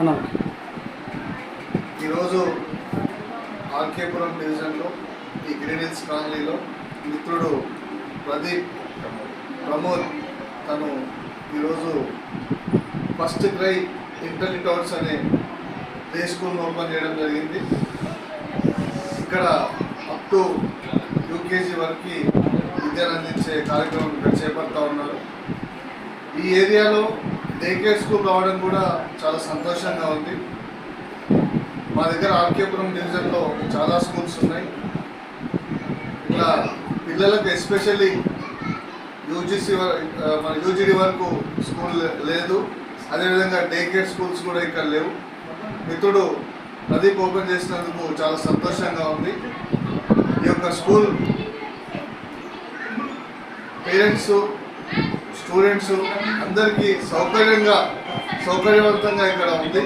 అన్నా ఈరోజు ఆర్కేపురం డివిజన్లో ఈ గ్రీన్ హిల్స్ కాలనీలో మిత్రుడు ప్రమోద్ తను ఈరోజు ఫస్ట్ క్రై ఇంటెలిటౌట్స్ అనే ప్లే స్కూల్ను ఓపెన్ చేయడం జరిగింది. ఇక్కడ అప్ టు యూకేజీ వరకు విద్యను అందించే కార్యక్రమం ఇక్కడ చేపడతా ఉన్నారు. ఈ ఏరియాలో డే కేర్ స్కూల్ రావడం కూడా చాలా సంతోషంగా ఉంది. మా దగ్గర ఆర్కేపురం డివిజన్లో చాలా స్కూల్స్ ఉన్నాయి. ఇలా పిల్లలకు ఎస్పెషల్లీ యూజీడీ వరకు స్కూల్ లేదు. అదేవిధంగా డే కేర్ స్కూల్స్ కూడా ఇక్కడ లేవు. మిత్రుడు ప్రదీప్ ఓపెన్ చేసినందుకు చాలా సంతోషంగా ఉంది. ఈ యొక్క స్కూల్ పేరెంట్స్ స్టూడెంట్స్ అందరికీ సౌకర్యవంతంగా ఇక్కడ ఉంది.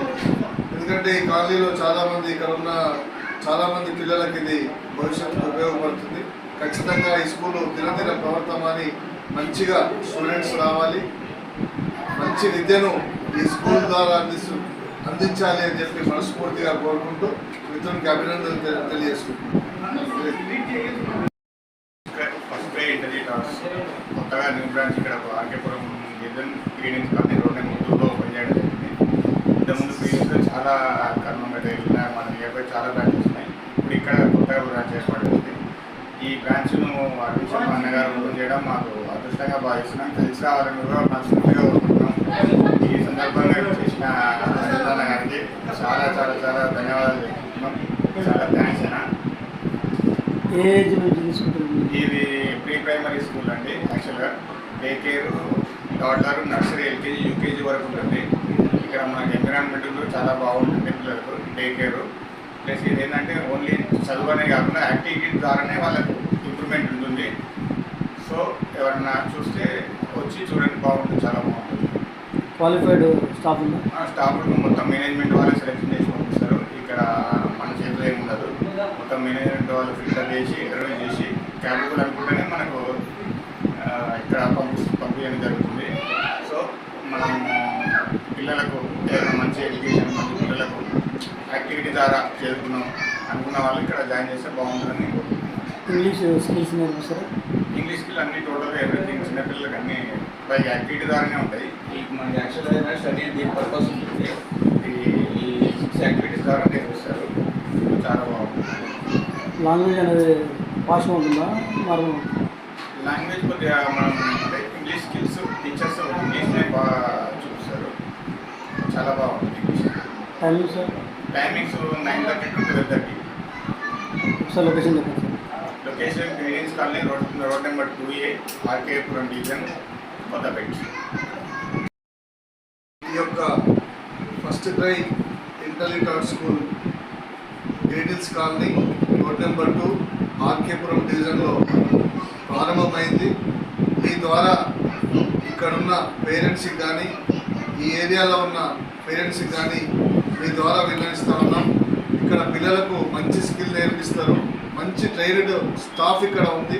ఎందుకంటే ఈ కాలనీలో చాలామంది పిల్లలకి ఇది భవిష్యత్తుకు ఉపయోగపడుతుంది. ఖచ్చితంగా ఈ స్కూలు దినదిన ప్రవర్తమాని మంచిగా స్టూడెంట్స్ రావాలి, మంచి విద్యను ఈ స్కూల్ ద్వారా అందించాలి అని చెప్పి మనస్ఫూర్తిగా కోరుకుంటూ మిత్రునికి అభినందనలు తెలియజేసుకుంటున్నాను. కొత్తగా న్యూ బ్రాంచ్ ఇక్కడ RK Puram division green hills colony road number 2లో ఓపెన్ చేయడం జరిగింది. ఇంతకుముందు ప్రీవియస్గా చాలా కర్మంగట మన నియర్బై చాలా బ్రాంచెస్ ఉన్నాయి. ఇప్పుడు ఇక్కడ కొత్తగా బ్రాంచ్ ఏర్పడుతుంది. ఈ బ్రాంచ్ను అడ్మిషన్ అన్నగారు ఓపెన్ చేయడం మాకు అదృష్టంగా భావిస్తున్నాం. కలిసి రావాలని కూడా మనస్ఫూర్తిగా కోరుకుంటున్నాం. ఈ సందర్భంగా చేసిన అన్న గారికి చాలా చాలా చాలా ధన్యవాదాలు చెప్తున్నాం. చాలా థ్యాంక్స్ అన్న. ఇది ప్రీ ప్రైమరీ స్కూల్ అండి. యాక్చువల్గా day care, toddler, nursery, LKG, UKG వరకు ఉంటుంది. ఇక్కడ మనకి ఎన్విరాన్మెంట్ చాలా బాగుంటుంది పిల్లలకు. డే కేర్ ప్లస్ ఇది ఏంటంటే ఓన్లీ చదువు అనే కాకుండా యాక్టివిటీ ద్వారానే వాళ్ళకు ఇంప్రూవ్మెంట్ ఉంటుంది. సో ఎవరన్నా చూస్తే వచ్చి చూడండి, బాగుంటుంది, చాలా బాగుంటుంది. క్వాలిఫైడ్ స్టాఫ్ స్టాఫ్ మొత్తం మేనేజ్మెంట్ వాళ్ళే సెలెక్షన్ చేసి పంపిస్తారు. ఇక్కడ మన చేతిలో ఏమి ఉండదు. మొత్తం మేనేజ్మెంట్ వాళ్ళు ఫిల్టర్ చేసి ఇంటర్వ్యూ చేసి క్యాపబుల్ అనుకుంటేనే మనకు ఇక్కడ పంపించడం జరుగుతుంది. సో మనం పిల్లలకు మంచి ఎడ్యుకేషన్, మంచి పిల్లలకు యాక్టివిటీ ద్వారా చేరుకున్నాం అనుకున్న వాళ్ళు ఇక్కడ జాయిన్ చేస్తే బాగుంటుందని. ఇంగ్లీష్ స్కిల్స్ నేర్పిస్తారు. ఇంగ్లీష్ స్కిల్ అన్ని టోటల్గా ఎవ్రీథింగ్ చిన్నపిల్లలకి అన్ని బై యాక్టివిటీ ద్వారానే ఉంటాయి. మనకి యాక్చువల్గా స్టడీ దీని పర్పస్ ఉంటుంది. ఈ 6 యాక్టివిటీస్ ద్వారా నేర్పిస్తారు. చాలా బాగుంటుంది. లాంగ్వేజ్ అనేది భాషగా ఉంటుందా? మరి లాంగ్వేజ్ కొద్దిగా మనం అంటే ఇంగ్లీష్ స్కిల్స్ టీచర్స్ ఇంగ్లీష్నే బాగా చూపిస్తారు. చాలా బాగుంటుంది English. Timings timings 9:30 to 12:30. Sir location చెప్పండి sir. Location green hills colony road number 2A, RK Puram division, Kothapet. ఈ యొక్క FirstCry Intellitots school green hills colony road number 2 RK Puram డివిజన్లో ప్రారంభమైంది. ఈ ద్వారా ఇక్కడున్న పేరెంట్స్కి కానీ ఈ ఏరియాలో ఉన్న పేరెంట్స్కి కానీ మీ ద్వారా విన్నవిస్తూ ఉన్నాం. ఇక్కడ పిల్లలకు మంచి స్కిల్ నేర్పిస్తారు. మంచి ట్రైన్డ్ స్టాఫ్ ఇక్కడ ఉంది.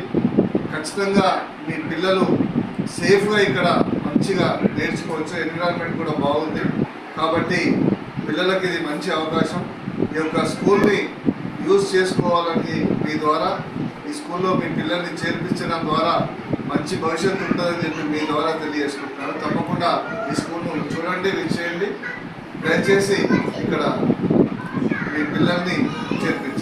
ఖచ్చితంగా మీ పిల్లలు సేఫ్గా ఇక్కడ మంచిగా నేర్చుకోవచ్చు. ఎన్విరాన్మెంట్ కూడా బాగుంది. కాబట్టి పిల్లలకి ఇది మంచి అవకాశం. ఈ యొక్క స్కూల్ని యూజ్ చేసుకోవాలని మీ ద్వారా ఈ స్కూల్లో మీ పిల్లల్ని చేర్పించడం ద్వారా మంచి భవిష్యత్తు ఉంటుందని చెప్పి మీ ద్వారా తెలియజేసుకుంటున్నాను. తప్పకుండా ఈ స్కూల్ను చూడండి, విచ్చేయండి. దయచేసి ఇక్కడ మీ పిల్లల్ని చేర్పించండి.